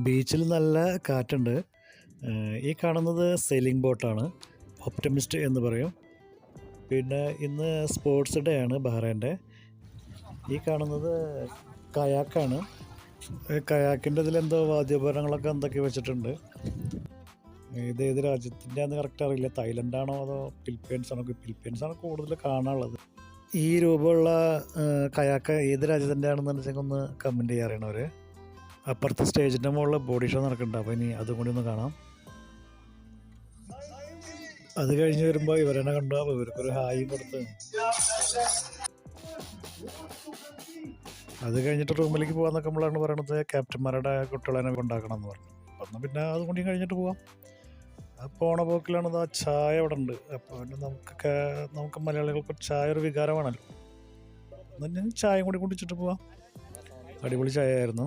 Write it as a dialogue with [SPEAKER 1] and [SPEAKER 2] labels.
[SPEAKER 1] ബീച്ചിൽ നല്ല കാറ്റുണ്ട്. ഈ കാണുന്നത് സെയിലിംഗ് ബോട്ടാണ്. ഒപ്റ്റിമിസ്റ്റ് എന്ന് പറയും. പിന്നെ ഇന്ന് സ്പോർട്സ് ഡേ ആണ് ബഹ്റൈൻ്റെ. ഈ കാണുന്നത് കയാക്കാണ്. കയാക്കിൻ്റെ ഇതിലെന്തോ വാദ്യോപകരണങ്ങളൊക്കെ എന്തൊക്കെ വെച്ചിട്ടുണ്ട്. ഇത് ഏത് രാജ്യത്തിൻ്റെ ആണെന്ന് കറക്റ്റ് അറിയില്ല. തായ്ലൻഡാണോ അതോ ഫിലിപ്പീൻസ് ആണോ? ഫിലിപ്പീൻസ് ആണ് കൂടുതൽ കാണാനുള്ളത്. ഈ രൂപമുള്ള കയാക്ക ഏത് രാജ്യത്തിൻ്റെ ആണെന്നുണ്ടെങ്കിൽ ഒന്ന് കമൻറ്റ് ചെയ്യാറിയണവർ. അപ്പുറത്തെ സ്റ്റേജിൻ്റെ മുകളിൽ ബോഡി ഷോ നടക്കുന്നുണ്ട്. അപ്പോൾ ഇനി അതും കൂടി ഒന്ന് കാണാം. അത് കഴിഞ്ഞ് വരുമ്പോൾ ഇവരെന്നെ കണ്ടു. അപ്പോൾ ഇവർക്കൊരു ഹായും കൊടുത്ത് അത് കഴിഞ്ഞിട്ട് റൂമിലേക്ക് പോകാൻ നോക്കുമ്പോഴാണ് പറയണത് ക്യാപ്റ്റന്മാരുടെ കുട്ടികളെ കൊണ്ടാക്കണം എന്ന് പറഞ്ഞു. അപ്പം പിന്നെ അതും കൂടി കഴിഞ്ഞിട്ട് പോവാം. പോണ പോക്കിലാണ് ആ ചായ അവിടെ ഉണ്ട്. അപ്പോൾ പിന്നെ നമുക്ക് മലയാളികൾക്ക് ചായ ഒരു വികാരമാണല്ലോ. എന്നാൽ ചായ കൂടി കുടിച്ചിട്ട് പോവാം. അടിപൊളി ചായ ആയിരുന്നു.